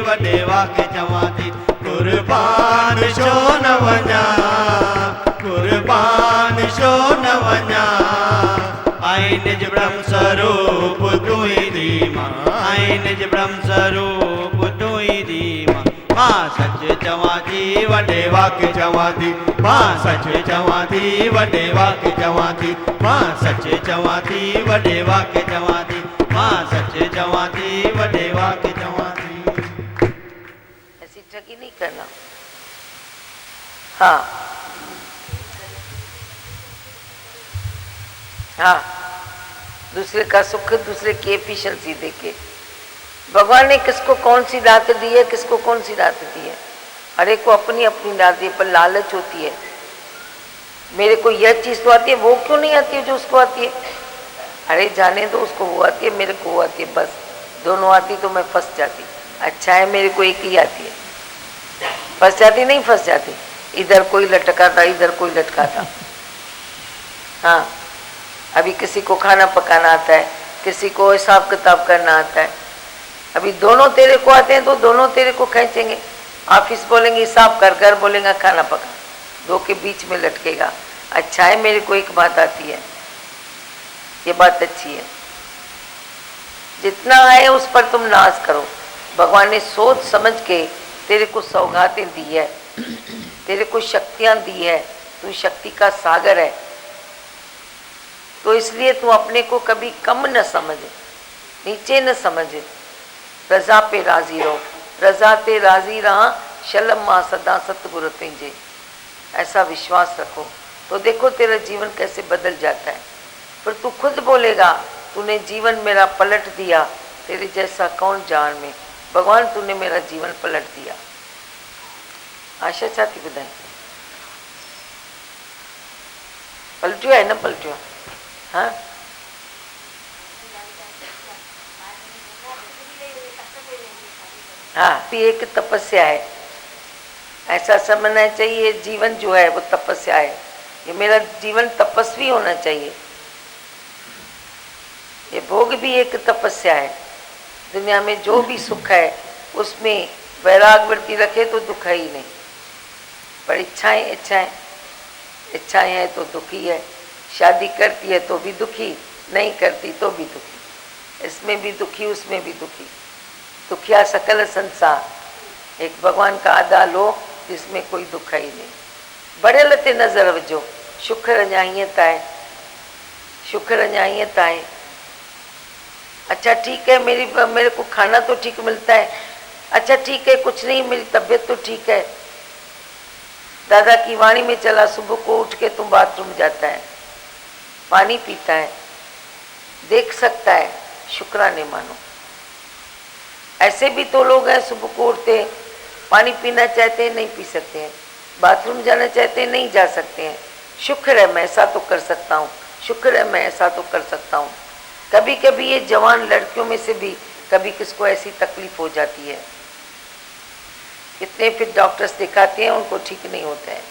वॾे वाक्य चवां थी, कुर्बान छो न वञा, कुर्बान छो न वञा। आई निज ब्रह्म स्वरूप तू ही धीमा, आई निज ब्रह्म स्वरूप तू ही धीमा। मां सच चवां थी वॾे वाक्य चवां थी, मां सच चवां थी वॾे वाक्य चवां थी, मां सच चवां थी वॾे वाक्य चवां थी, मां सच चवां थी वॾे वाक्य चवां थी। ऐसी ठगी नहीं करना। हाँ हाँ, दूसरे का सुख दूसरे की एफिशिएंसी देके। भगवान ने किसको कौन सी दात दी है, किसको कौन सी दात दी है, हर एक को अपनी अपनी दात दी है, पर लालच होती है। मेरे को यह चीज तो आती है, वो क्यों नहीं आती है जो उसको आती है। अरे जाने दो, उसको वो आती है, मेरे को वो आती है, बस दोनों आती तो मैं फंस जाती। अच्छा है मेरे को एक ही आती है, फंस जाती नहीं, फंस जाती। इधर कोई लटका था, इधर कोई लटका था। हाँ, अभी किसी को खाना पकाना आता है, किसी को हिसाब किताब करना आता है। अभी दोनों तेरे को आते हैं तो दोनों तेरे को खींचेंगे। ऑफिस बोलेंगे हिसाब कर, घर बोलेंगे खाना पका, दो के बीच में लटकेगा। अच्छा है मेरे को एक बात आती है, ये बात अच्छी है। जितना है उस पर तुम नाज करो। भगवान ने सोच समझ के तेरे को सौगातें दी है, तेरे को शक्तियां दी है, तू शक्ति का सागर है। तो इसलिए तू अपने को कभी कम न समझ, नीचे न समझ, रजा पे राजी रहो। रजा ते राजी रहा, शलम मां सदा सतगुरु तुझे। ऐसा विश्वास रखो तो देखो तेरा जीवन कैसे बदल जाता है। फिर तू खुद बोलेगा तूने जीवन मेरा पलट दिया, तेरे जैसा कौन जान में। भगवान तूने मेरा जीवन पलट दिया। आशा चाहती बुधाई पलटियो है ना, पलटियो। हाँ हाँ, भी एक तपस्या है, ऐसा समझना चाहिए। जीवन जो है वो तपस्या है, ये मेरा जीवन तपस्वी होना चाहिए। ये भोग भी एक तपस्या है। दुनिया में जो भी सुख है उसमें वैराग वृत्ति रखे तो दुख है ही नहीं। पर इच्छाएं इच्छाएं इच्छाएं हैं तो दुखी है। शादी करती है तो भी दुखी, नहीं करती तो भी दुखी, इसमें भी दुखी उसमें भी दुखी। दुखिया सकल संसार, एक भगवान का आधा लो जिसमें कोई दुख ही नहीं। बड़े लते नजर वजो, शुक्र अञाइयत है, शुक्र अञाइयत है। अच्छा ठीक है, मेरे को खाना तो ठीक मिलता है। अच्छा ठीक है, कुछ नहीं, मेरी तबीयत तो ठीक है। दादा की वाणी में चला, सुबह को उठ के तुम बाथरूम जाता है, पानी पीता है, देख सकता है, शुक्राने मानो। ऐसे भी तो लोग हैं, सुबह को उठते हैं, पानी पीना चाहते हैं, नहीं पी सकते हैं, बाथरूम जाना चाहते हैं, नहीं जा सकते हैं। शुक्र है मैं ऐसा तो कर सकता हूँ, शुक्र है मैं ऐसा तो कर सकता हूँ। कभी कभी ये जवान लड़कियों में से भी कभी किसको ऐसी तकलीफ हो जाती है, कितने फिर डॉक्टर्स दिखाते हैं, उनको ठीक नहीं होता है।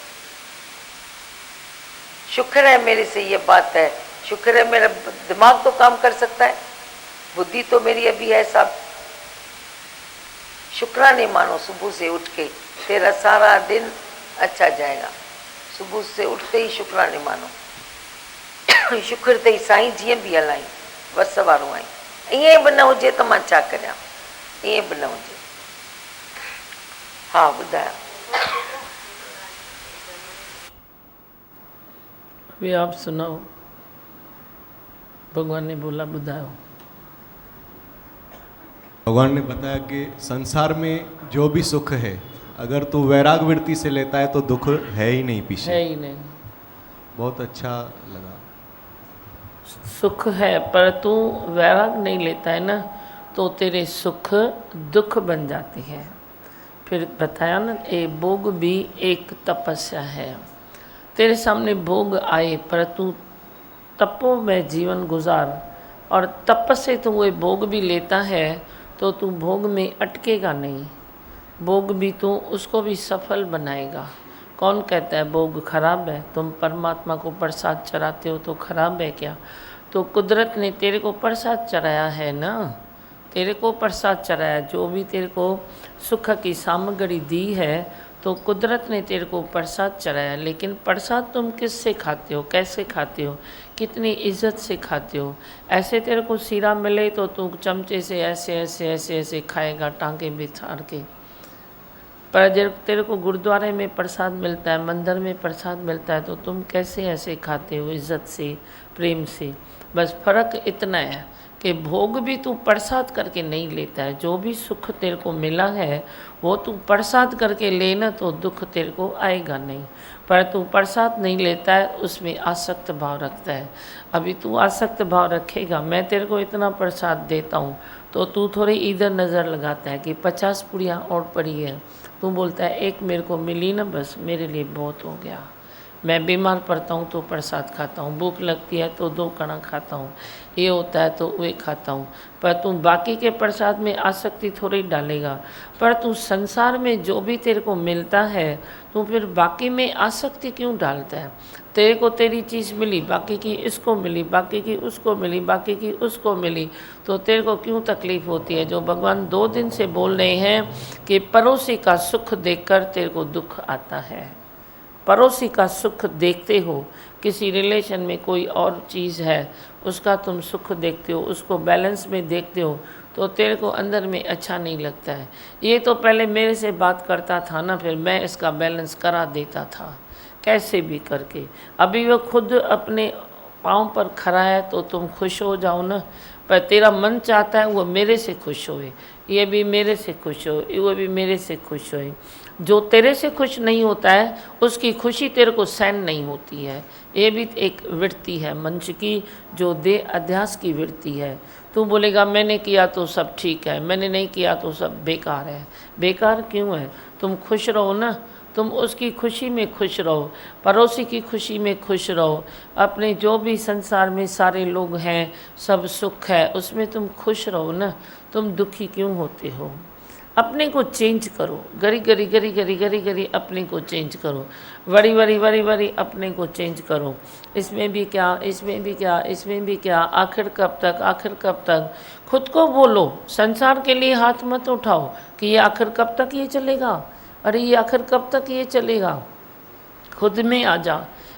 शुक्र है मेरे से ये बात है, शुक्र है मेरा दिमाग तो काम कर सकता है, बुद्धि तो मेरी अभी है साहब। शुक्राने मानो, सुबह से उठ के तेरा सारा दिन अच्छा जाएगा। सुबह से उठते ही शुक्राने मानो। शुक्र ते साईं जीअं बि हलाई बस वारो आई, ईअं बि न हुजे त मां छा करियां, ईअं बि न हुजे। हाँ ॿुधायो। अभी आप सुनाओ। भगवान ने बोला बुधाओ। भगवान ने बताया कि संसार में जो भी सुख है, अगर तू वैराग वृत्ति से लेता है तो दुख है ही नहीं पीछे। है ही नहीं। बहुत अच्छा लगा। सुख है पर तू वैराग नहीं लेता है ना, तो तेरे सुख दुख बन जाती है। फिर बताया ना, ये भोग भी एक तपस्या है। तेरे सामने भोग आए पर तू तपो में जीवन गुजार, और तप से तू वो भोग भी लेता है तो तू भोग में अटकेगा नहीं। भोग भी तू उसको भी सफल बनाएगा। कौन कहता है भोग खराब है? तुम परमात्मा को प्रसाद चढ़ाते हो तो खराब है क्या? तो कुदरत ने तेरे को प्रसाद चढ़ाया है ना, तेरे को प्रसाद चढ़ाया, जो भी तेरे को सुख की सामग्री दी है तो कुदरत ने तेरे को प्रसाद चढ़ाया। लेकिन प्रसाद तुम किससे खाते हो, कैसे खाते हो, कितनी इज्जत से खाते हो। ऐसे तेरे को सीरा मिले तो तू चमचे से ऐसे ऐसे ऐसे ऐसे खाएगा, टांगे बिछाड़ के। पर जब तेरे को गुरुद्वारे में प्रसाद मिलता है, मंदिर में प्रसाद मिलता है, तो तुम कैसे ऐसे खाते हो, इज्जत से, प्रेम से। बस फर्क इतना है कि भोग भी तू प्रसाद करके नहीं लेता है। जो भी सुख तेरे को मिला है वो तू प्रसाद करके लेना, तो दुख तेरे को आएगा नहीं। पर तू प्रसाद नहीं लेता है, उसमें आसक्त भाव रखता है। अभी तू आसक्त भाव रखेगा, मैं तेरे को इतना प्रसाद देता हूँ, तो तू थोड़ी इधर नज़र लगाता है कि 50 पुड़ियाँ और पड़ी है, तू बोलता है एक मेरे को मिली ना, बस मेरे लिए बहुत हो गया। मैं बीमार पड़ता हूँ तो प्रसाद खाता हूँ, भूख लगती है तो 2 कणा खाता हूँ, ये होता है तो वे खाता हूँ। पर तू बाकी के प्रसाद में आसक्ति थोड़ी डालेगा। पर तू संसार में जो भी तेरे को मिलता है, तू फिर बाकी में आसक्ति क्यों डालता है। तेरे को तेरी चीज़ मिली, बाकी की इसको मिली, बाकी की उसको मिली, बाकी की उसको मिली, तो तेरे को क्यों तकलीफ़ होती है। जो भगवान 2 दिन से बोल रहे हैं कि पड़ोसी का सुख देखकर तेरे को दुख आता है। पड़ोसी का सुख देखते हो, किसी रिलेशन में कोई और चीज़ है उसका तुम सुख देखते हो, उसको बैलेंस में देखते हो, तो तेरे को अंदर में अच्छा नहीं लगता है। ये तो पहले मेरे से बात करता था ना, फिर मैं इसका बैलेंस करा देता था कैसे भी करके। अभी वो खुद अपने पाँव पर खड़ा है तो तुम खुश हो जाओ ना। पर तेरा मन चाहता है वो मेरे से खुश होए, ये भी मेरे से खुश हो, वो भी मेरे से खुश होए। जो तेरे से खुश नहीं होता है उसकी खुशी तेरे को सहन नहीं होती है। ये भी एक वृत्ति है मनुष्य की, जो देह अध्यास की वृत्ति है। तू बोलेगा मैंने किया तो सब ठीक है, मैंने नहीं किया तो सब बेकार है। बेकार क्यों है, तुम खुश रहो ना, तुम उसकी खुशी में खुश रहो, पड़ोसी की खुशी में खुश रहो। अपने जो भी संसार में सारे लोग हैं, सब सुख है, उसमें तुम खुश रहो ना। तुम दुखी क्यों होते हो। अपने को चेंज करो, गरी गरी गरी गरी गरी गरी अपने को चेंज करो, वरी वरी वरी वरी अपने को चेंज करो। इसमें भी क्या, इसमें भी क्या, इसमें भी क्या, आखिर कब तक, आखिर कब तक। खुद को बोलो, संसार के लिए हाथ मत उठाओ कि ये आखिर कब तक ये चलेगा, अरे ये आखिर कब तक ये चलेगा। खुद में आ जा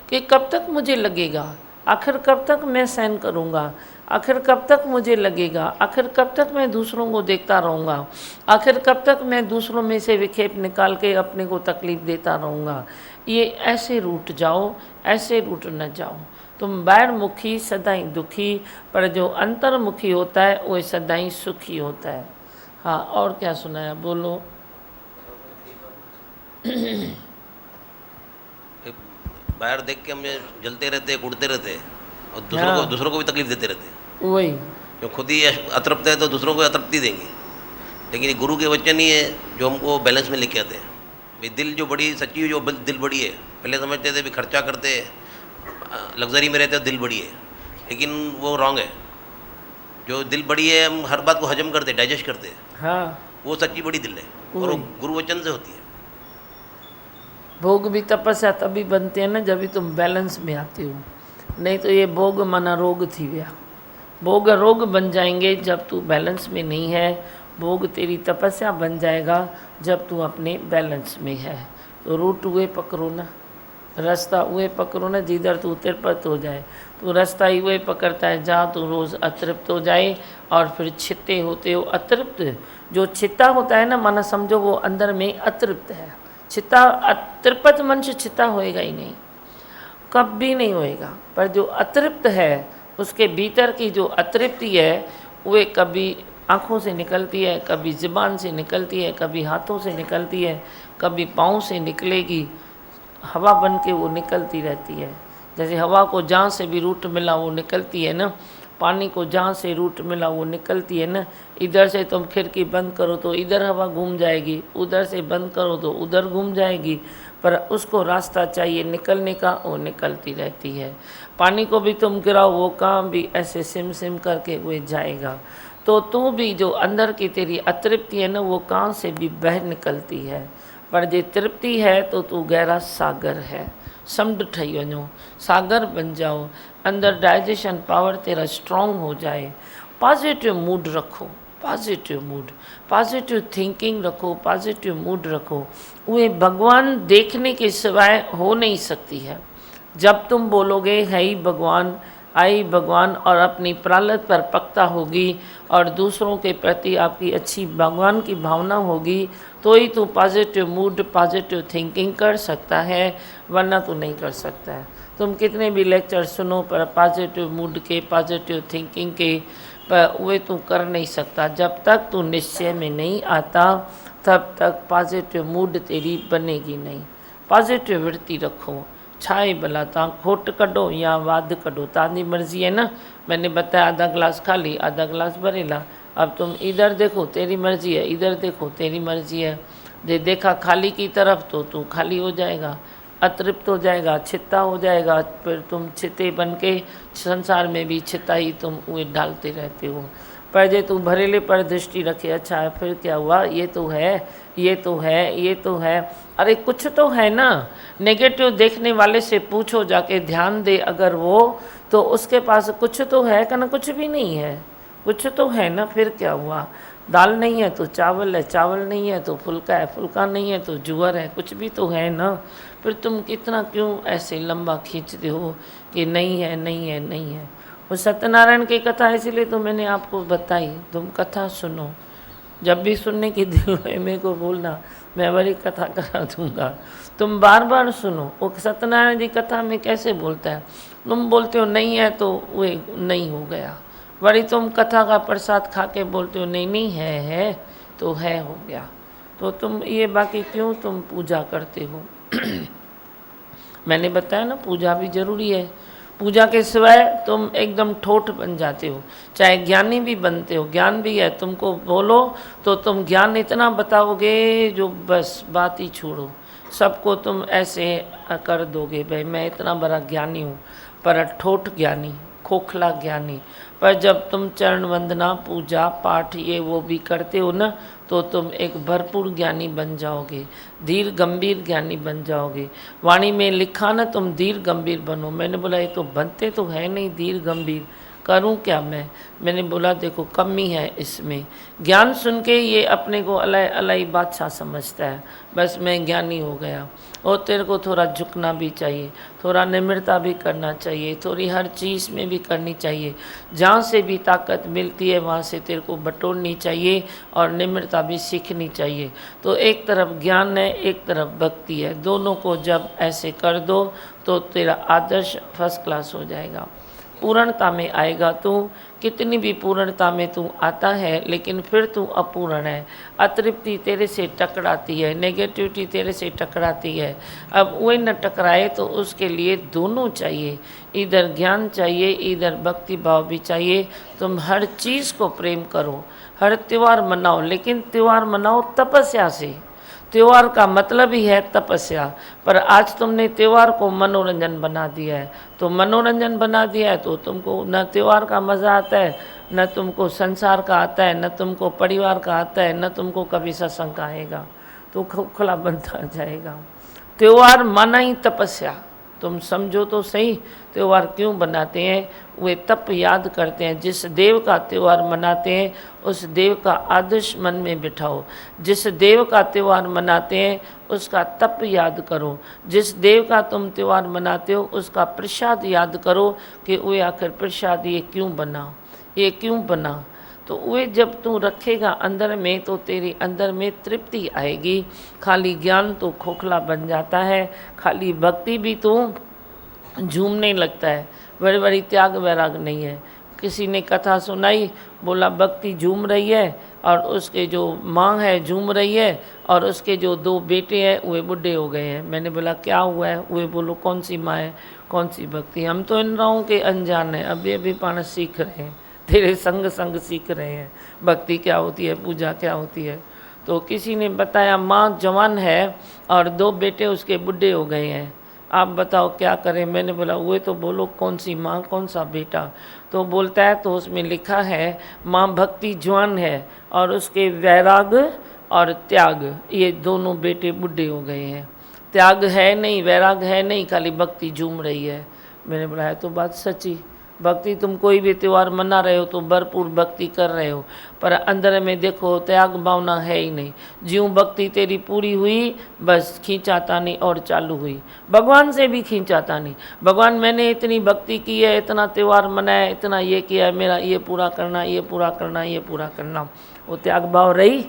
कि कब तक मुझे लगेगा, आखिर कब तक मैं सहन करूँगा, आखिर कब तक मुझे लगेगा, आखिर कब तक मैं दूसरों को देखता रहूँगा, आखिर कब तक मैं दूसरों में से विक्षेप निकाल के अपने को तकलीफ़ देता रहूँगा। ये ऐसे रूठ जाओ, ऐसे रूठ न जाओ। तुम बाहरमुखी सदाई दुखी, पर जो अंतर्मुखी होता है वो सदाई सुखी होता है। हाँ, और क्या सुनाया, बोलो। बाहर देख के हम जलते रहते, उड़ते रहते और हाँ। दूसरों को भी तकलीफ देते रहते। वही जो खुद ही अतृप्त है तो दूसरों को अतृप्ति देंगे। लेकिन ये गुरु के वचन ही है जो हमको बैलेंस में लेके आते हैं। भाई दिल जो बड़ी सच्ची, जो दिल बड़ी है, पहले समझते थे भी खर्चा करते लग्जरी में रहते दिल बड़ी है, लेकिन वो रॉन्ग है। जो दिल बड़ी है, हम हर बात को हजम करते, डाइजेस्ट करते, हाँ, वो सच्ची बड़ी दिल है और वो गुरु वचन से होती है। भोग भी तपस्या तभी बनते हैं ना जब भी तुम बैलेंस में आते हो, नहीं तो ये भोग माना रोग थी गया। भोग रोग बन जाएंगे जब तू बैलेंस में नहीं है, भोग तेरी तपस्या बन जाएगा जब तू अपने बैलेंस में है। तो रूट हुए पकड़ो ना, रास्ता हुए पकड़ो ना, जिधर तू तृप्त हो जाए। तू रास्ता ही हुए पकड़ता है जहाँ तू रोज़ अतृप्त हो जाए और फिर छित्ते होते हो अतृप्त। जो छित्ता होता है ना, माना समझो वो अंदर में अतृप्त है। छित्ता अतृप्त मनुष्य छित्ता होएगा ही नहीं, कभी नहीं होएगा। पर जो अतृप्त है, उसके भीतर की जो अतृप्ति है, वे कभी आँखों से निकलती है, कभी ज़ुबान से निकलती है, कभी हाथों से निकलती है, कभी पाँव से निकलेगी। हवा बन के वो निकलती रहती है। जैसे हवा को जहाँ से भी रूट मिला वो निकलती है ना, पानी को जहाँ से रूट मिला वो निकलती है ना। इधर से तुम खिड़की बंद करो तो इधर हवा घूम जाएगी, उधर से बंद करो तो उधर घूम जाएगी, पर उसको रास्ता चाहिए निकलने का, वो निकलती रहती है। पानी को भी तुम गिराओ, वो काम भी ऐसे सिम सिम करके वो जाएगा। तो तू भी जो अंदर की तेरी अतृप्ति है ना, वो कहाँ से भी बह निकलती है। पर जो तृप्ति है तो तू गहरा सागर है। समुंड ठही वञो, सागर बन जाओ, अंदर डाइजेशन पावर तेरा स्ट्रॉन्ग हो जाए। पॉजिटिव मूड रखो, पॉजिटिव थिंकिंग रखो, पॉजिटिव मूड रखो। वे भगवान देखने के सिवाय हो नहीं सकती है। जब तुम बोलोगे है ही भगवान, आई भगवान, और अपनी प्रारब्ध पर पक्का होगी और दूसरों के प्रति आपकी अच्छी भगवान की भावना होगी, तो ही तू पॉजिटिव मूड, पॉजिटिव थिंकिंग कर सकता है, वरना तू नहीं कर सकता है। तुम कितने भी लेक्चर सुनो पर पॉजिटिव मूड के, पॉजिटिव थिंकिंग के, पर वे तू कर नहीं सकता। जब तक तू निश्चय में नहीं आता तब तक पॉजिटिव मूड तेरी बनेगी नहीं। पॉजिटिव वृत्ति रखो, छाए भला ता खोट कढो या वाद कढो, तांजी मर्जी है ना। मैंने बताया आधा गिलास खाली आधा गिलास भरेला। अब तुम इधर देखो तेरी मर्जी है, इधर देखो तेरी मर्जी है। देखा खाली की तरफ तो तू खाली हो जाएगा, अतृप्त हो जाएगा, छित्ता हो जाएगा। फिर तुम छिते बन के संसार में भी छिता ही तुम वे डालते रहते हो। पर जे तू भरेले पर दृष्टि रखे, अच्छा है फिर क्या हुआ, ये तो है, ये तो है, ये तो है। अरे कुछ तो है ना। नेगेटिव देखने वाले से पूछो जाके, ध्यान दे अगर वो, तो उसके पास कुछ तो है कि ना कुछ भी नहीं है, कुछ तो है ना। फिर क्या हुआ, दाल नहीं है तो चावल है, चावल नहीं है तो फुल्का है, फुल्का नहीं है तो जुअर है, कुछ भी तो है ना। फिर तुम कितना क्यों ऐसे लंबा खींचते हो कि नहीं है, नहीं है, नहीं है। वो सत्यनारायण की कथा इसीलिए तो मैंने आपको बताई, तुम कथा सुनो। जब भी सुनने की दिल है मेरे को बोलना, मैं बड़ी कथा करा दूंगा। तुम बार बार सुनो। वो सत्यनारायण जी कथा में कैसे बोलता है, तुम बोलते हो नहीं है तो वे नहीं हो गया, वही तुम कथा का प्रसाद खा के बोलते हो नहीं नहीं है तो है हो गया। तो तुम ये बाकी क्यों तुम पूजा करते हो। मैंने बताया ना पूजा भी जरूरी है। पूजा के सिवाय तुम एकदम ठोठ बन जाते हो, चाहे ज्ञानी भी बनते हो। ज्ञान भी है, तुमको बोलो तो तुम ज्ञान इतना बताओगे जो बस बात ही छोड़ो। सबको तुम ऐसे कर दोगे भाई मैं इतना बड़ा ज्ञानी हूँ, पर ठोठ ज्ञानी, खोखला ज्ञानी। पर जब तुम चरण वंदना, पूजा पाठ ये वो भी करते हो ना, तो तुम एक भरपूर ज्ञानी बन जाओगे, धीर गंभीर ज्ञानी बन जाओगे। वाणी में लिखा ना तुम धीर गंभीर बनो। मैंने बोला ये तो बनते तो है नहीं धीर गंभीर, करूं क्या मैंने बोला देखो कमी है इसमें। ज्ञान सुन के ये अपने को अलग अलग बादशाह समझता है, बस मैं ज्ञानी हो गया। और तेरे को थोड़ा झुकना भी चाहिए, थोड़ा निम्रता भी करना चाहिए, थोड़ी हर चीज़ में भी करनी चाहिए। जहाँ से भी ताकत मिलती है वहाँ से तेरे को बटोरनी चाहिए और निम्रता भी सीखनी चाहिए। तो एक तरफ ज्ञान है, एक तरफ भक्ति है, दोनों को जब ऐसे कर दो तो तेरा आदर्श फर्स्ट क्लास हो जाएगा, पूर्णता में आएगा। तू कितनी भी पूर्णता में तू आता है लेकिन फिर तू अपूर्ण है। अतृप्ति तेरे से टकराती है, नेगेटिविटी तेरे से टकराती है। अब वही न टकराए तो उसके लिए दोनों चाहिए, इधर ज्ञान चाहिए, इधर भक्ति भाव भी चाहिए। तुम हर चीज़ को प्रेम करो, हर त्यौहार मनाओ, लेकिन त्यौहार मनाओ तपस्या से। त्यौहार का मतलब ही है तपस्या, पर आज तुमने त्यौहार को मनोरंजन बना दिया है। तो मनोरंजन बना दिया है तो तुमको न त्यौहार का मज़ा आता है, न तुमको संसार का आता है, न तुमको परिवार का आता है, न तुमको कभी सत्संग का आएगा। तो खोखला बनता जाएगा। त्यौहार माना ही तपस्या। तुम समझो तो सही, त्यौहार क्यों बनाते हैं, वे तप याद करते हैं। जिस देव का त्यौहार मनाते हैं उस देव का आदर्श मन में बिठाओ। जिस देव का त्यौहार मनाते हैं उसका तप याद करो। जिस देव का तुम त्यौहार मनाते हो उसका प्रसाद याद करो कि वे आखिर प्रसाद ये क्यों बना, ये क्यों बना। तो वे जब तू रखेगा अंदर में तो तेरे अंदर में तृप्ति आएगी। खाली ज्ञान तो खोखला बन जाता है, खाली भक्ति भी तो झूमने लगता है, बड़ी बड़ी त्याग वैराग नहीं है। किसी ने कथा सुनाई, बोला भक्ति झूम रही है और उसके जो माँ है झूम रही है और उसके जो 2 बेटे हैं वे बूढ़े हो गए हैं। मैंने बोला क्या हुआ है, वे बोलो कौन सी माँ है, कौन सी भक्ति। हम तो इन राहों के अनजान हैं, अभी अभी पाना सीख रहे हैं, तेरे संग संग सीख रहे हैं भक्ति क्या होती है, पूजा क्या होती है। तो किसी ने बताया माँ जवान है और 2 बेटे उसके बूढ़े हो गए हैं, आप बताओ क्या करें। मैंने बोला वो तो बोलो कौन सी माँ कौन सा बेटा। तो बोलता है तो उसमें लिखा है माँ भक्ति जवान है और उसके वैराग और त्याग ये दोनों बेटे बूढ़े हो गए हैं। त्याग है नहीं, वैराग है नहीं, खाली भक्ति झूम रही है। मैंने बोला है तो बात सच्ची, भक्ति तुम कोई भी त्यौहार मना रहे हो तो भरपूर भक्ति कर रहे हो, पर अंदर में देखो त्याग भावना है ही नहीं। ज्यों भक्ति तेरी पूरी हुई बस खींचातानी और चालू हुई। भगवान से भी खींचातानी, भगवान मैंने इतनी भक्ति की है, इतना त्यौहार मनाया, इतना ये किया है, मेरा ये पूरा करना, ये पूरा करना, ये पूरा करना। वो त्याग भाव रही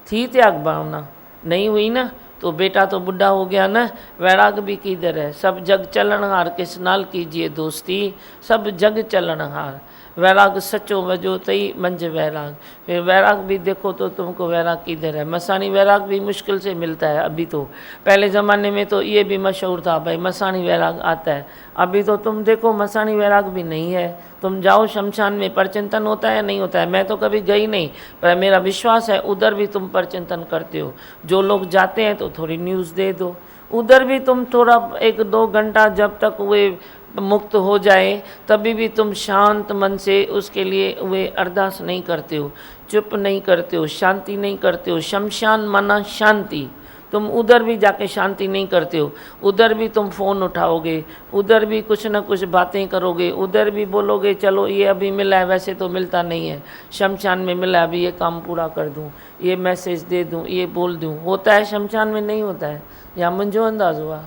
थी, त्याग भावना नहीं हुई ना, तो बेटा तो बुढ़ा हो गया ना। वैराग भी किधर है? सब जग चलनहार किस नाल कीजिए दोस्ती, सब जग चलनहार। वैराग सचो वजो तई मंज वैराग। फिर वैराग भी देखो तो तुमको वैराग किधर है? मसानी वैराग भी मुश्किल से मिलता है अभी तो। पहले ज़माने में तो ये भी मशहूर था भाई मसानी वैराग आता है। अभी तो तुम देखो मसानी वैराग भी नहीं है। तुम जाओ शमशान में, परचिंतन होता है नहीं होता है? मैं तो कभी गई नहीं, पर मेरा विश्वास है उधर भी तुम परचिंतन करते हो। जो लोग जाते हैं तो थोड़ी न्यूज़ दे दो, उधर भी तुम थोड़ा 1-2 घंटा जब तक वे मुक्त हो जाए तभी भी तुम शांत मन से उसके लिए वे अरदास नहीं करते हो, चुप नहीं करते हो, शांति नहीं करते हो। शमशान माना शांति, तुम उधर भी जाके शांति नहीं करते हो। उधर भी तुम फ़ोन उठाओगे, उधर भी कुछ ना कुछ बातें करोगे, उधर भी बोलोगे चलो ये अभी मिला है, वैसे तो मिलता नहीं है। शमशान में मिला है, अभी ये काम पूरा कर दूँ, ये मैसेज दे दूँ, ये बोल दूँ। होता है शमशान में? नहीं होता है। या मुझो अंदाज़ हुआ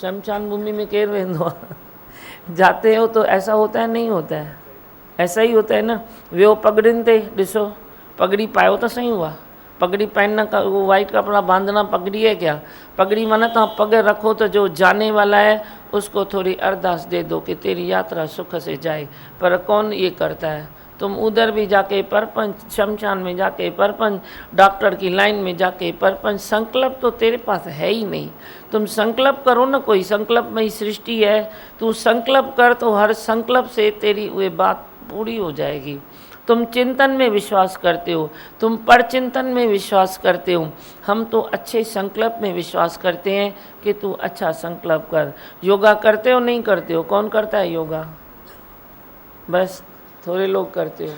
शमशान भूमि में केर वेंदो जाते हो तो ऐसा होता है? नहीं होता है। ऐसा ही होता है ना। वो पगड़िन ते ॾिसो, पगड़ी पायो तो सही हुआ। पगड़ी पहनना का वो वाइट कपड़ा बांधना पगड़ी है क्या? पगड़ी माना तो पग रखो तो जो जाने वाला है उसको थोड़ी अरदास दे दो कि तेरी यात्रा सुख से जाए। पर कौन ये करता है? तुम उधर भी जाके परपंच, शमशान में जाके परपंच, डॉक्टर की लाइन में जाके परपंच। संकल्प तो तेरे पास है ही नहीं। तुम संकल्प करो ना, कोई संकल्पमयी सृष्टि है, तू संकल्प कर तो हर संकल्प से तेरी वे बात पूरी हो जाएगी। तुम चिंतन में विश्वास करते हो, तुम परचिंतन में विश्वास करते हो। हम तो अच्छे संकल्प में विश्वास करते हैं कि तू अच्छा संकल्प कर। योगा करते हो नहीं करते हो? कौन करता है योगा? बस थोड़े लोग करते हो।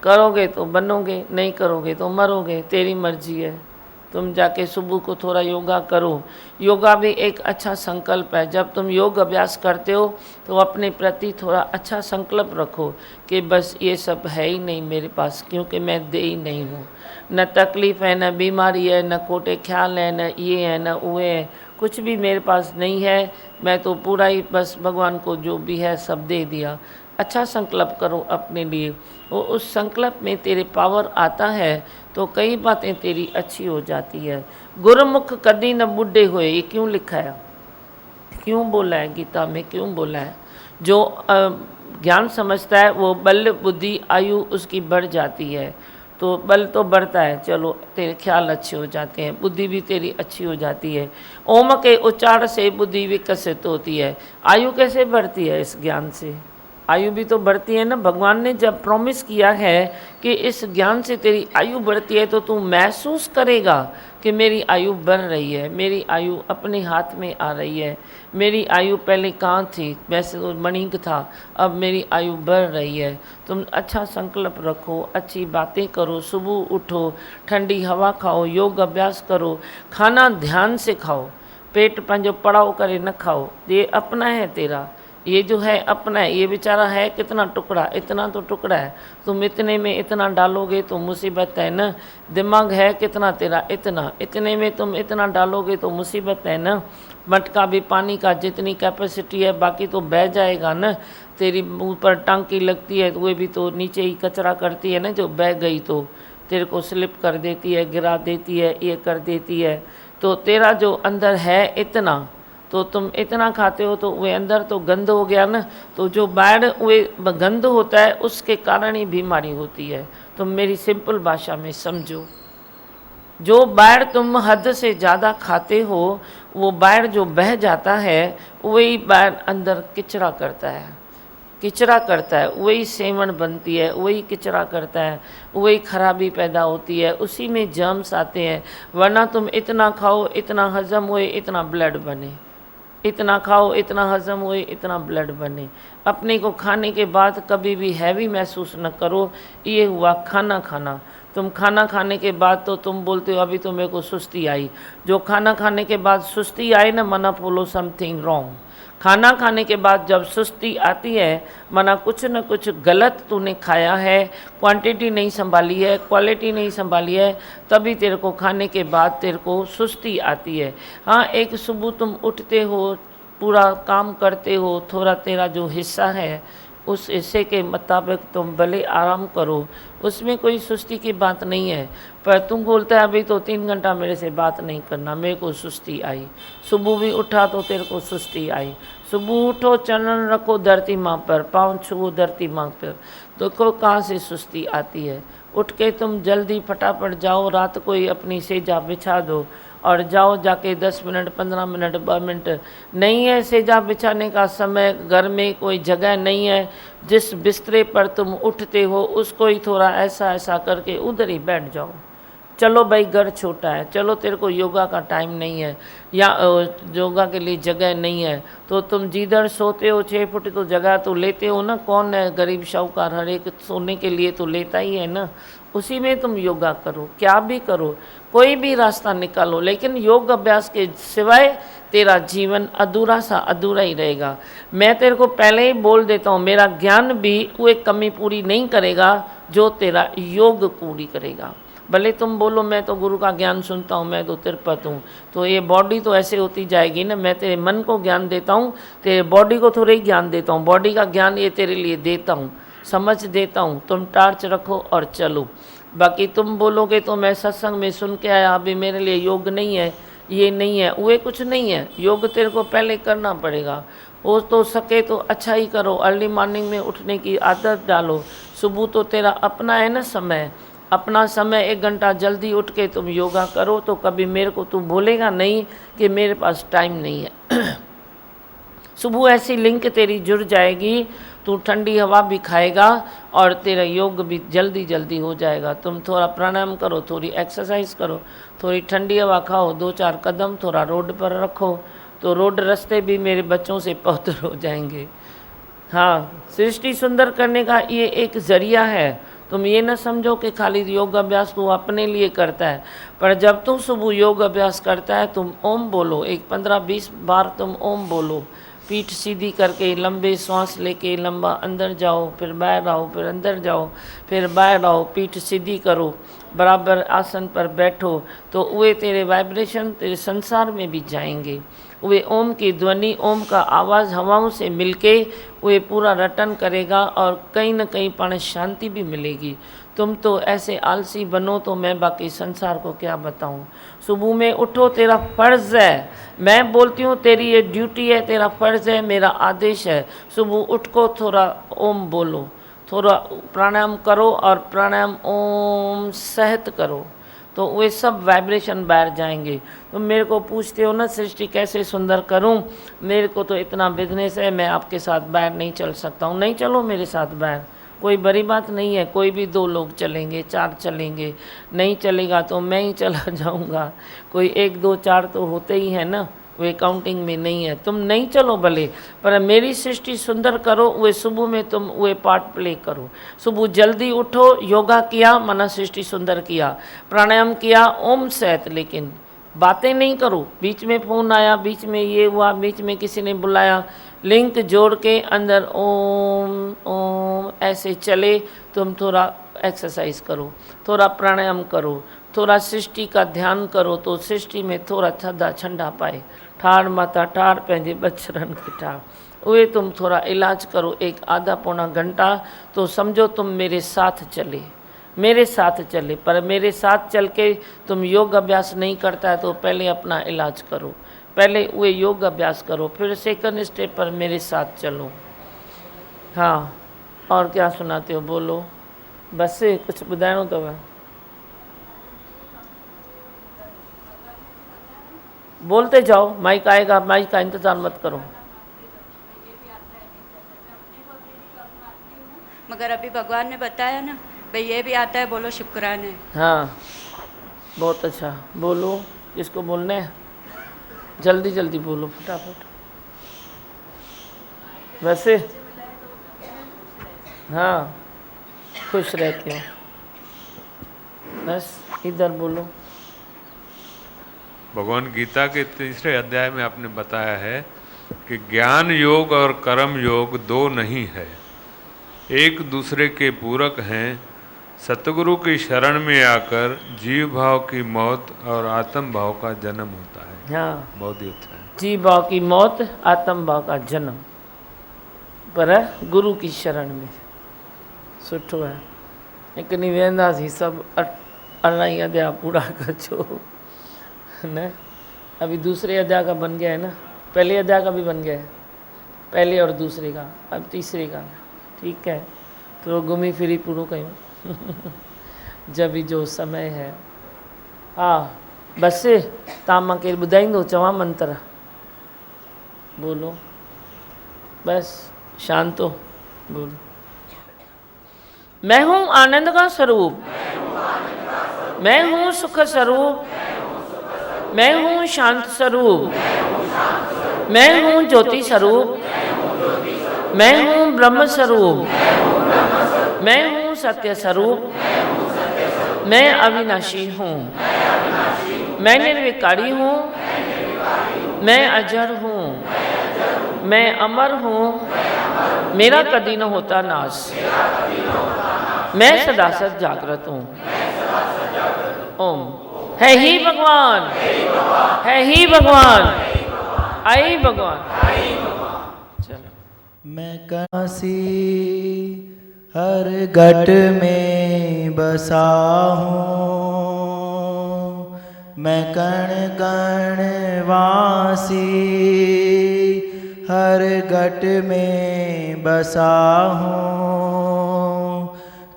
करोगे तो बनोगे, नहीं करोगे तो मरोगे, तेरी मर्जी है। तुम जाके सुबह को थोड़ा योगा करो। योगा भी एक अच्छा संकल्प है। जब तुम योग अभ्यास करते हो तो अपने प्रति थोड़ा अच्छा संकल्प रखो कि बस ये सब है ही नहीं मेरे पास, क्योंकि मैं दे ही नहीं हूँ। न तकलीफ़ है, न बीमारी है, न कोटे ख्याल है, न ये है, न वो है, कुछ भी मेरे पास नहीं है। मैं तो पूरा ही बस भगवान को जो भी है सब दे दिया। अच्छा संकल्प करो अपने लिए, वो उस संकल्प में तेरे पावर आता है तो कई बातें तेरी अच्छी हो जाती है। गुरुमुख कदी न बुढ़े हुए, ये क्यों लिखा है? क्यों बोला है गीता में? क्यों बोला है? जो ज्ञान समझता है वो बल बुद्धि आयु उसकी बढ़ जाती है। तो बल तो बढ़ता है, चलो तेरे ख्याल अच्छे हो जाते हैं, बुद्धि भी तेरी अच्छी हो जाती है। ओम के उच्चार से बुद्धि विकसित होती है। आयु कैसे बढ़ती है? इस ज्ञान से आयु भी तो बढ़ती है ना। भगवान ने जब प्रॉमिस किया है कि इस ज्ञान से तेरी आयु बढ़ती है तो तू महसूस करेगा कि मेरी आयु बढ़ रही है, मेरी आयु अपने हाथ में आ रही है। मेरी आयु पहले कहाँ थी? वैसे तो मणिक था, अब मेरी आयु बढ़ रही है। तुम अच्छा संकल्प रखो, अच्छी बातें करो, सुबह उठो, ठंडी हवा खाओ, योग अभ्यास करो, खाना ध्यान से खाओ, पेट पंहिंजो पड़ाव करे न खाओ। ये अपना है तेरा, ये जो है अपना है। ये बेचारा है कितना टुकड़ा, इतना तो टुकड़ा है। तुम इतने में इतना डालोगे तो मुसीबत है ना। दिमाग है कितना तेरा? इतना, इतने में तुम इतना डालोगे तो मुसीबत है ना। मटका भी पानी का जितनी कैपेसिटी है बाकी तो बह जाएगा ना। तेरी ऊपर टांकी लगती है तो वो भी तो नीचे ही कचरा करती है ना, जो बह गई तो तेरे को स्लिप कर देती है, गिरा देती है, ये कर देती है। तो तेरा जो अंदर है इतना, तो तुम इतना खाते हो तो वे अंदर तो गंद हो गया ना। तो जो बाहर वे गंद होता है उसके कारण ही बीमारी होती है। तुम मेरी सिंपल भाषा में समझो, जो बाहर तुम हद से ज़्यादा खाते हो वो बाहर जो बह जाता है वही बाहर अंदर किचरा करता है, किचरा करता है, वही सेवन बनती है, वही किचरा करता है, वही खराबी पैदा होती है, उसी में जर्म्स आते हैं। वरना तुम इतना खाओ, इतना हजम होए, इतना ब्लड बने, इतना खाओ, इतना हजम होए, इतना ब्लड बने। अपने को खाने के बाद कभी भी हैवी महसूस न करो। ये हुआ खाना खाना। तुम खाना खाने के बाद तो तुम बोलते हो अभी तो मेरे को सुस्ती आई। जो खाना खाने के बाद सुस्ती आई ना, मना बोलो समथिंग रॉन्ग। खाना खाने के बाद जब सुस्ती आती है, मना कुछ न कुछ गलत तूने खाया है, क्वांटिटी नहीं संभाली है, क्वालिटी नहीं संभाली है, तभी तेरे को खाने के बाद तेरे को सुस्ती आती है। हाँ, एक सुबह तुम उठते हो, पूरा काम करते हो, थोड़ा तेरा जो हिस्सा है उस हिस्से के मुताबिक तुम भले आराम करो, उसमें कोई सुस्ती की बात नहीं है। पर तुम बोलता है अभी तो 3 घंटा मेरे से बात नहीं करना, मेरे को सुस्ती आई। सुबह भी उठा तो तेरे को सुस्ती आई। सुबह उठो, चरण रखो धरती माँ पर, पाँव छुओ धरती माँ पर, तो को कहाँ से सुस्ती आती है। उठ के तुम जल्दी फटाफट जाओ, रात को ही अपनी सेजा बिछा दो और जाओ जाके 10 मिनट 15 मिनट 2 मिनट नहीं है सेजा बिछाने का समय, घर में कोई जगह नहीं है, जिस बिस्तरे पर तुम उठते हो उसको ही थोड़ा ऐसा ऐसा करके उधर ही बैठ जाओ। चलो भाई घर छोटा है, चलो तेरे को योगा का टाइम नहीं है या योगा के लिए जगह नहीं है, तो तुम जिधर सोते हो 6 फुट तो जगह तो लेते हो ना। कौन है गरीब शाहूकार, हर एक सोने के लिए तो लेता ही है ना। उसी में तुम योगा करो, क्या भी करो, कोई भी रास्ता निकालो, लेकिन योग अभ्यास के सिवाय तेरा जीवन अधूरा सा अधूरा ही रहेगा। मैं तेरे को पहले ही बोल देता हूँ, मेरा ज्ञान भी वो एक कमी पूरी नहीं करेगा जो तेरा योग पूरी करेगा। भले तुम बोलो मैं तो गुरु का ज्ञान सुनता हूँ, मैं तो तिरपत हूँ, तो ये बॉडी तो ऐसे होती जाएगी ना। मैं तेरे मन को ज्ञान देता हूँ, तेरे बॉडी को थोड़ा ही ज्ञान देता हूँ, बॉडी का ज्ञान ये तेरे लिए देता हूँ, समझ देता हूँ। तुम टार्च रखो और चलो। बाकी तुम बोलोगे तो मैं सत्संग में सुन के आया, अभी मेरे लिए योग नहीं है, ये नहीं है, वो कुछ नहीं है। योग तेरे को पहले करना पड़ेगा। वो तो सके तो अच्छा ही करो, अर्ली मॉर्निंग में उठने की आदत डालो। सुबह तो तेरा अपना है ना समय, अपना समय 1 घंटा जल्दी उठ के तुम योगा करो, तो कभी मेरे को तू बोलेगा नहीं कि मेरे पास टाइम नहीं है। सुबह ऐसी लिंक तेरी जुड़ जाएगी, तू ठंडी हवा भी खाएगा और तेरा योग भी जल्दी जल्दी हो जाएगा। तुम थोड़ा प्राणायाम करो, थोड़ी एक्सरसाइज करो, थोड़ी ठंडी हवा खाओ, 2-4 कदम थोड़ा रोड पर रखो, तो रोड रास्ते भी मेरे बच्चों से पवित्र हो जाएंगे। हाँ, सृष्टि सुंदर करने का ये एक जरिया है। तुम ये न समझो कि खाली योग अभ्यास तू अपने लिए करता है, पर जब तुम सुबह योग अभ्यास करता है, तुम ओम बोलो, एक 15-20 बार तुम ओम बोलो, पीठ सीधी करके लंबे सांस लेके लंबा अंदर जाओ, फिर बाहर आओ, फिर अंदर जाओ, फिर बाहर आओ, पीठ सीधी करो, बराबर आसन पर बैठो, तो वे तेरे वाइब्रेशन तेरे संसार में भी जाएंगे। वे ओम की ध्वनि, ओम का आवाज़ हवाओं से मिलके वे पूरा रटन करेगा और कहीं न कहीं पण शांति भी मिलेगी। तुम तो ऐसे आलसी बनो तो मैं बाकी संसार को क्या बताऊं। सुबह में उठो, तेरा फ़र्ज़ है, मैं बोलती हूँ तेरी ये ड्यूटी है, तेरा फ़र्ज़ है, मेरा आदेश है। सुबह उठ को थोड़ा ओम बोलो, थोड़ा प्राणायाम करो और प्राणायाम ओम सहत करो, तो वे सब वाइब्रेशन बाहर जाएंगे। तुम मेरे को पूछते हो ना सृष्टि कैसे सुंदर करूं, मेरे को तो इतना बिजनेस है, मैं आपके साथ बाहर नहीं चल सकता हूं। नहीं चलो मेरे साथ बाहर, कोई बड़ी बात नहीं है। कोई भी 2 लोग चलेंगे, 4 चलेंगे, नहीं चलेगा तो मैं ही चला जाऊंगा। कोई 1 2 4 तो होते ही हैं ना, वे काउंटिंग में नहीं है। तुम नहीं चलो भले, पर मेरी सृष्टि सुंदर करो, वे सुबह में तुम वे पार्ट प्ले करो। सुबह जल्दी उठो, योगा किया माना सृष्टि सुंदर किया, प्राणायाम किया, ओम सहत, लेकिन बातें नहीं करो। बीच में फ़ोन आया, बीच में ये हुआ, बीच में किसी ने बुलाया, लिंक जोड़ के अंदर ओम ओम ऐसे चले। तुम थोड़ा एक्सरसाइज करो, थोड़ा प्राणायाम करो, थोड़ा सृष्टि का ध्यान करो, तो सृष्टि में थोड़ा थधा ठंडा पाए। ठार माता ठार पंहिंजे बचरन के ठार, उहे तुम थोड़ा इलाज करो 1 आधा पौना घंटा, तो समझो तुम मेरे साथ चले, मेरे साथ चले। पर मेरे साथ चल के तुम योग अभ्यास नहीं करता है तो पहले अपना इलाज करो, पहले वे योग अभ्यास करो, फिर सेकंड स्टेप पर मेरे साथ चलो। हाँ, और क्या सुनाते हो, बोलो, बस कुछ ॿुधाइणो अथव? बोलते जाओ, माइक आएगा, माइक का इंतज़ार मत करो। मगर अभी भगवान ने बताया ना भाई ये भी आता है, बोलो शुक्राने। हाँ, बहुत अच्छा, बोलो, किसको बोलना है, जल्दी जल्दी बोलो फटाफट। वैसे हाँ, खुश रहते हो। बस इधर बोलो। भगवान गीता के 3रे अध्याय में आपने बताया है कि ज्ञान योग और कर्म योग दो नहीं है, एक दूसरे के पूरक हैं। सतगुरु की शरण में आकर जीव भाव की मौत और आत्म भाव का जन्म होता है। हाँ, बहुत ही अच्छा है। जीव भाव की मौत, आत्म भाव का जन्म, पर गुरु की शरण में। सुठो है। एक नहीं वेंदासीं सब 18 अध्याय पूरा कजो न। अभी दूसरे अध्याय का बन गया है ना, पहले अध्याय का भी बन गया है, पहले और दूसरे का, अब तीसरे का। ठीक है, तो घूमी फिरी पूरो कयूं जब भी जो समय है। हाँ बस तव्हां मूंखे ॿुधाईंदो चवां मंत्र, बोलो बस शांत हो, बोलो। मैं हूँ आनंद का स्वरूप, मैं हूँ सुख स्वरूप, मैं हूँ शांत स्वरूप, मैं हूँ ज्योति स्वरूप, मैं हूँ ब्रह्म स्वरूप, मैं हूँ सत्य स्वरूप, मैं अविनाशी हूँ, मैं निर्विकारी हूँ, मैं अजर हूँ, मैं अमर हूँ, मेरा कभी न होता नाश, मैं सदा सद जागृत हूँ। ओम। है ही भगवान, है ही भगवान, आई भगवान। चलो। मैं काशी हर घट में बसा हूँ, मैं कण कण वासी हर घट में बसा हूँ।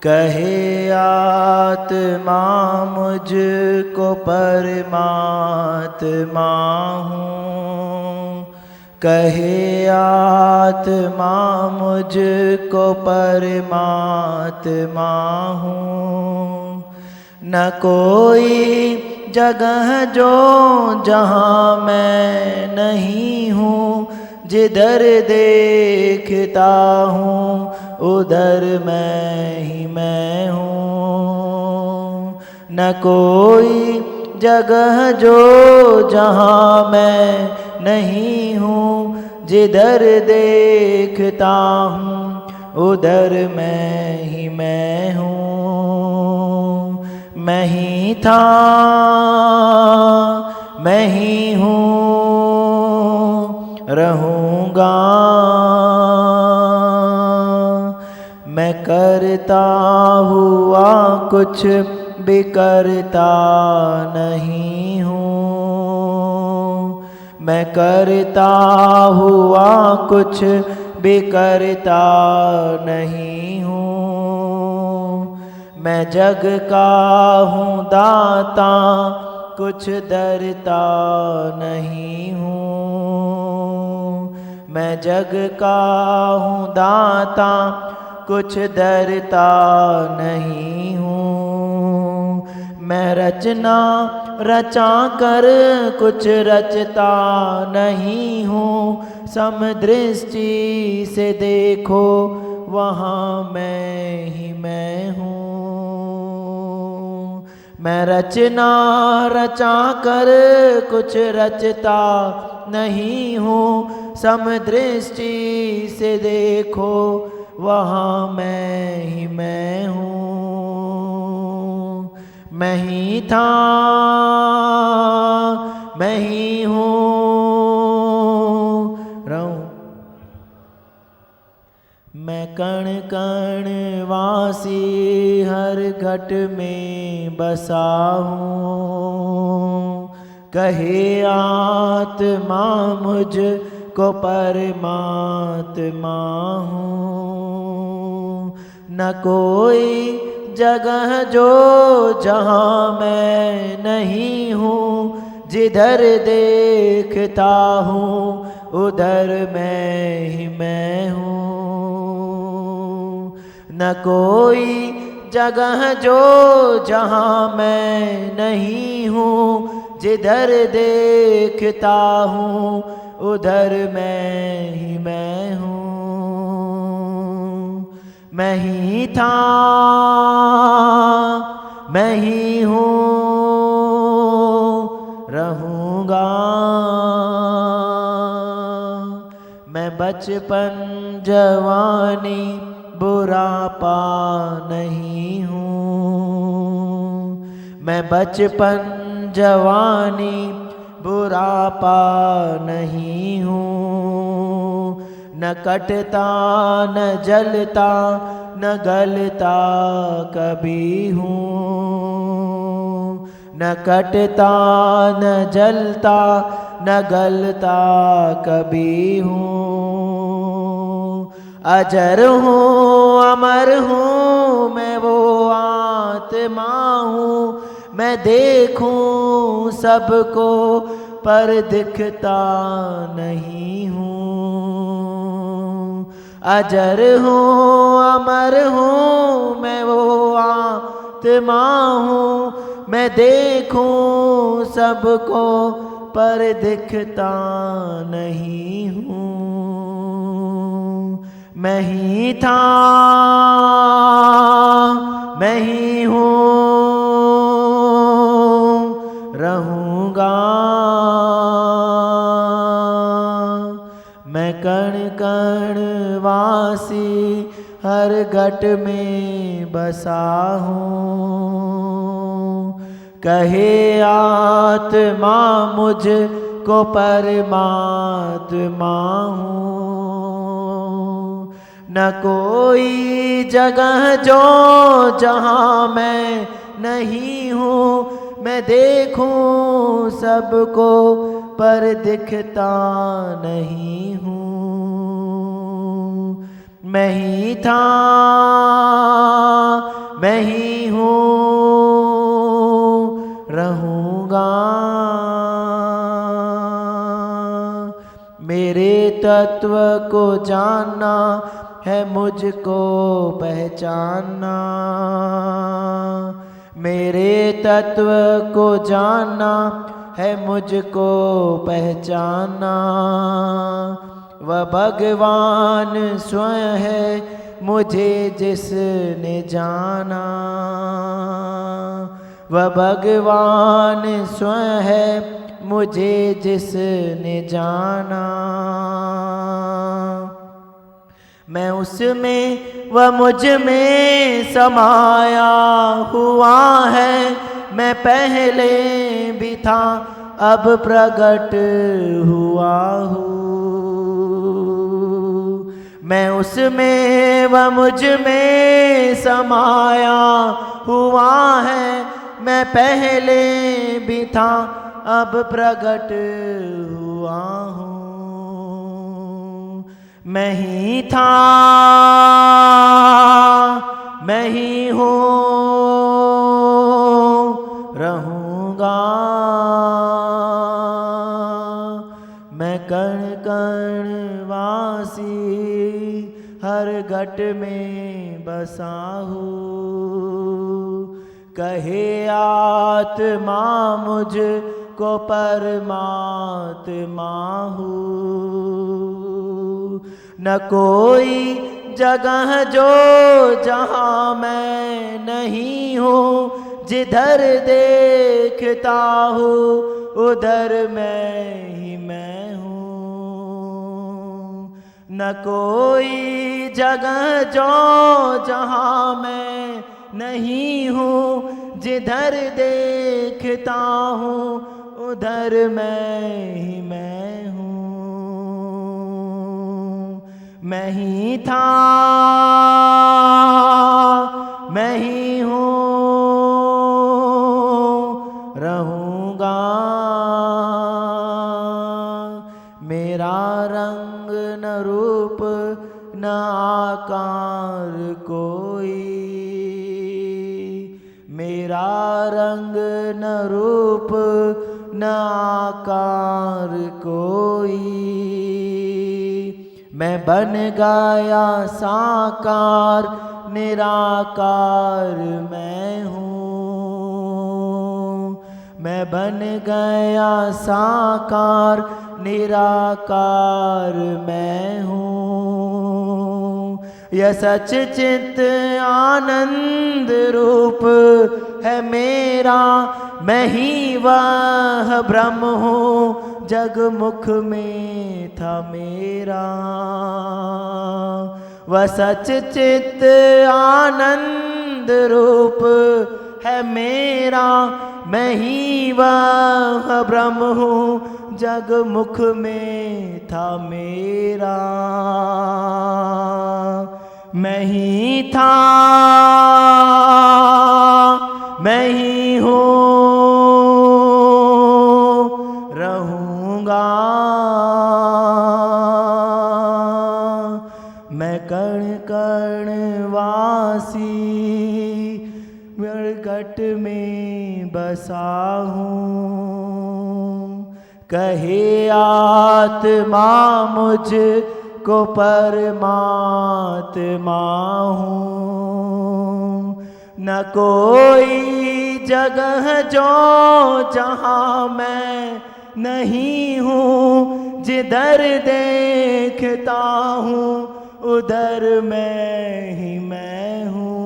कहे आत्मा मुझको परमात्मा हूँ, कहे आत्मा मुझको परमात्मा हूँ। न कोई जगह जो जहाँ मैं नहीं हूँ, जिधर देखता हूँ उधर मैं ही मैं हूँ। न कोई जगह जो जहाँ मैं नहीं हूँ, जिधर देखता हूँ उधर मैं ही मैं हूँ। मैं ही था, मैं ही हूँ, रहूँगा। मैं करता हुआ कुछ भी करता नहीं हूँ, मैं करता हुआ कुछ भी करता नहीं हूँ। मैं जग का हूँ दाता, कुछ डरता नहीं हूँ। मैं जग का हूँ दाता, कुछ डरता नहीं हूँ। मैं रचना रचा कर कुछ रचता नहीं हूँ। समदृष्टि से देखो वहाँ मैं ही मैं हूँ। मैं रचना रचा कर कुछ रचता नहीं हूँ। समदृष्टि से देखो वहाँ मैं ही मैं हूँ। मैं ही था, मैं ही हूँ, रहूं। मैं कण कण वासी हर घट में बसा हूँ। कहे आत्मा मुझ को परमात्मा हूँ। न कोई जगह जो जहाँ मैं नहीं हूँ, जिधर देखता हूँ उधर मैं ही मैं हूँ। न कोई जगह जो जहाँ मैं नहीं हूँ, जिधर देखता हूँ उधर मैं ही मैं हूँ। मैं ही था, मैं ही हूँ रहूँगा। मैं बचपन जवानी बुढ़ापा नहीं हूँ। मैं बचपन जवानी बुढ़ापा नहीं हूँ। न कटता न जलता न गलता कभी हूँ। न कटता न जलता न गलता कभी हूँ। अजर हूँ अमर हूँ मैं वो आत्मा हूँ। मैं देखूं सबको पर दिखता नहीं हूँ। अजर हूँ अमर हूँ मैं वो आत्मा हूँ। मैं देखूं सबको पर दिखता नहीं हूँ। मैं ही था मैं ही हूँ रहूँगा। मैं कण कण वासी हर घट में बसा हूँ। कहे आत्मा मुझको परमात्मा हूँ। न कोई जगह जो जहाँ मैं नहीं हूँ। मैं देखूं सबको पर दिखता नहीं हूँ। मैं ही था मैं ही हूँ रहूँगा। मेरे तत्व को जानना है मुझको पहचानना। मेरे तत्व को जानना है मुझको पहचानना। वह भगवान स्वयं है मुझे जिसने जाना। वह भगवान स्वयं है मुझे जिसने जाना। मैं उसमें वह मुझ में समाया हुआ है। मैं पहले भी था अब प्रकट हुआ हूँ। मैं उसमें वह मुझ में समाया हुआ है। मैं पहले भी था अब प्रकट हुआ हूँ। मैं ही था मैं ही हूँ रहूँगा। मैं कण कण वासी हर घट में बसा हूँ। कहे आत्मा मुझको परमात्मा हूँ। न कोई जगह जो जहाँ मैं नहीं हूँ। जिधर देखता हूँ उधर मैं हूँ। न कोई जगह जो जहाँ मैं नहीं हूँ। जिधर देखता हूँ उधर मैं हूँ। मैं ही था मैं ही हूँ रहूँगा। मेरा रंग न रूप न आकार कोई। मेरा रंग न रूप न आकार कोई। मैं बन गया साकार निराकार मैं हूँ। मैं बन गया साकार निराकार मैं हूँ। यह सच चित आनंद रूप है मेरा, मैं ही वह ब्रह्म हूँ जग मुख में था मेरा। वह सच चित आनंद रूप है मेरा, मैं ही वह ब्रह्म हूँ जग मुख में था मेरा। मैं ही था, मैं ही हूँ, रहूँगा। मैं कण कण वासी मृगट में बसा हूँ। कहे आत्मा मुझ को परमात्मा हूँ। न कोई जगह जो जहाँ मैं नहीं हूँ, जिधर देखता हूँ उधर मैं ही मैं हूँ।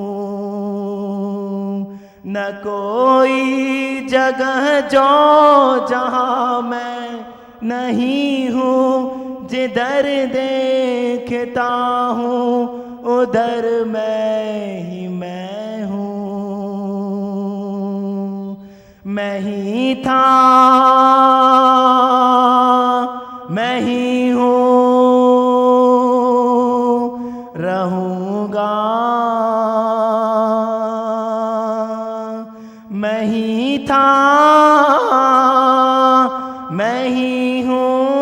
न कोई जगह जो जहाँ मैं नहीं हूँ, जिधर देखता हूँ उधर मैं ही मैं हूँ। मैं ही था, मैं ही हूँ, रहूँगा। मैं ही था, मैं ही हूँ,